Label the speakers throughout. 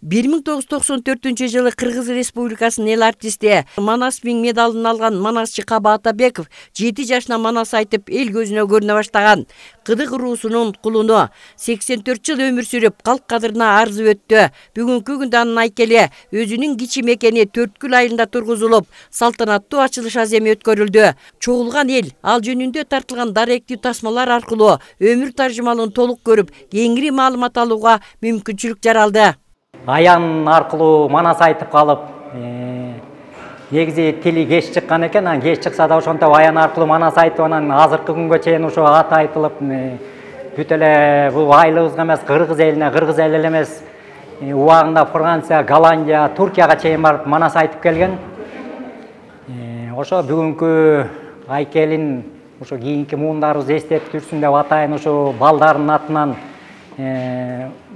Speaker 1: 1994-жылы Кыргыз Республикасынын эл артисти Манас Миң медалын алган манасчы Каба Атабеков 7 жашына манас айтып эл көзүнө көрүнө баштаган. Кыдык уруусунун кулуну 84 жыл өмүр сүрүп, калк кадырына арзып өттү. Бүгүнкү күндө анын айкели өзүнүн кичи мекени Төрткүл айылында тургузулуп, салтанаттуу ачылыш аземи өткөрүлдү. Чогулган эл ал жөнүндө тартылган даректүү тасмалар аркылуу өмүр таржымалын толук көрүп, кеңири маалымат алууга мүмкүнчүлүк жаралды.
Speaker 2: Аян аркылуу манас айтып калып, негизи тили кеч чыккан экен, анан кеч чыкса да ошонтип аян аркылуу манас айтып, анан азыркы күнгө чейин ошо аты айтылып, бүт эле бул айылыбызга эмес, кыргыз элине, кыргыз эли эле эмес, убагында Франция, Голландия, Туркияга чейин барып манас айтып келген. Ошо бүгүнкү айкелин ошо кийинки муундарыбыз эстеп жүрсүн деп атайын, ошо балдардын атынан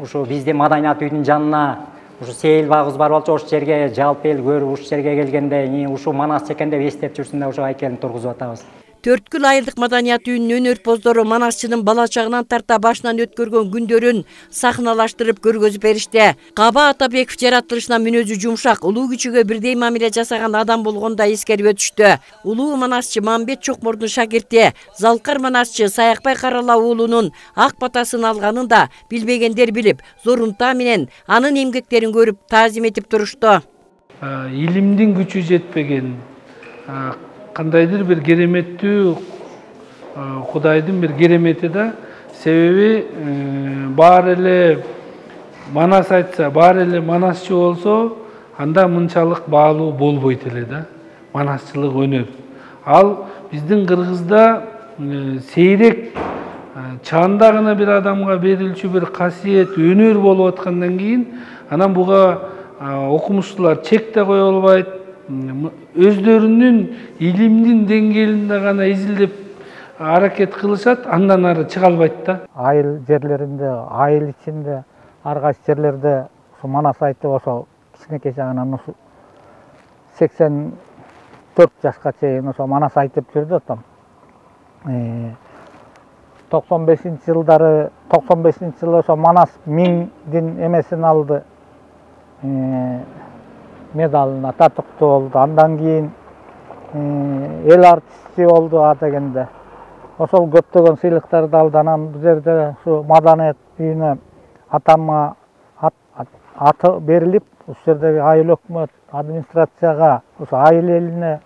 Speaker 2: ошо биздин маданият үйдүн жанына ушу сейил багыбыз бар болчу, ошол жерге жалпы эл көрүп, ушул жерге келгенде ушу манас экен деп эстеп жүрсүн деп ошо айкелин тургузуп атабыз.
Speaker 1: Төрткүл айылдык маданият үйүнүн өнөрпоздору манасчынын бала чагынан тарта башынан өткөргөн күндөрүн сахналаштырып көргөзүп беришти. Каба Атабеков жаратылышынан мүнөзү жумшак, улуу күчүгө бирдей мамиле жасаган адам болгондо эскерип өтүштү. Улуу манасчы Мамбет Чокмордун шакирти, залкар манасчы Саякбай Карала уулунун ак батасын алганын да билбегендер билип, зорунтаа менен анын эмгектерин көрүп таазим этип турушту.
Speaker 3: Илимдин күчү жетпеген, кандайдыр бир кереметтүү Кудайдын бир керемети да. Себеби баары эле манас айтса, баары эле манасчы болсо, анда мынчалык баалуу болбойт эле да. Манасчылык өнөр. Ал биздин Кыргызда сейрек чаанда гана бир адамга берилчү бир касиет, өнөр болуп аткандан кийин, анан буга окумуштуулар чек да кое албайт. Өздөрүнүн илимдин деңгээлинде гана изилдеп аракет кылышат, андан ары чыга албайт да.
Speaker 4: Айыл жерлеринде, айыл ичинде, ар кайсы жерлерде манас айтып, ошо кичинекей чагынан ушу 84 жашка чейин ошо манас айтып жүрдү атам. 95-жылдары, 95-жылы ошо Манас Миңдин эмесин алды. Медалына татыктуу болду. Андан кийин эл артисти болду дегенде. Ошол көптөгөн сыйлыктарды алды. Анан бул жерде ушу маданият үйүнө атама аты берилип, ушул жердеги айыл өкмөт администрацияга, ушу айыл элине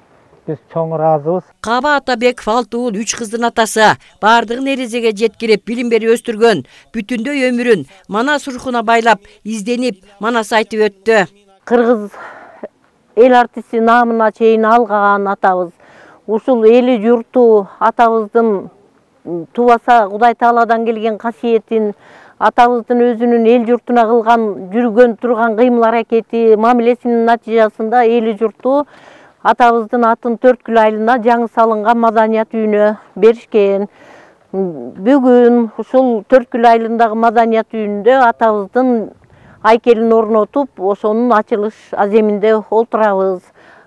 Speaker 4: биз чоң ыраазыбыз.
Speaker 1: Каба Атабеков 6 уул 3 кыздын атасы, бардыгын эрежеге жеткирип, билим берип өстүргөн, бүтүндөй өмүрүн манас рухуна байлап, изденип, манас айтып өттү.
Speaker 5: Кыргыз эл артисти наамына чейин алган атабыз. Ушул эли журту атабыздын тубаса Кудай Тааладан келген касиетин, атабыздын өзүнүн эл журтуна кылган, жүргөн турган кыймыл аракети, мамилесинин натыйжасында эли журту атабыздын атын Төрткүл айылына жаңы салынган маданият үйүнө беришкен. Бүгүн ушул Төрткүл айылындагы маданият үйүндө атабыздын айкелин орнотуп, ошонун ачылыш аземинде олтурабыз.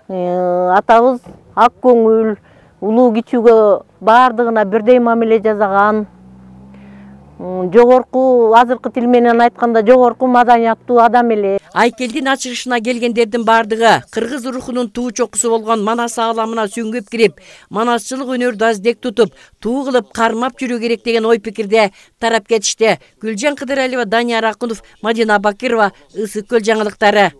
Speaker 5: Атабыз ак көңүл, улуу кичүүгө бардыгына бирдей мамиле жасаган, жогорку, азыркы тил менен айтканда жогорку маданияттуу адам эле.
Speaker 1: Айкелдин ачылышына келгендердин бардыгы кыргыз рухунун туу чокусу болгон манас ааламына сүңгүп кирип, манасчылык өнөрдү аздек тутуп, туу кылып кармап жүрүү керек деген ой пикирде тарап кетишти. Гүлжан Кыдыралиева, Данияр Акунов, Мадина Бакирова, Ысык Көл жаңылыктары.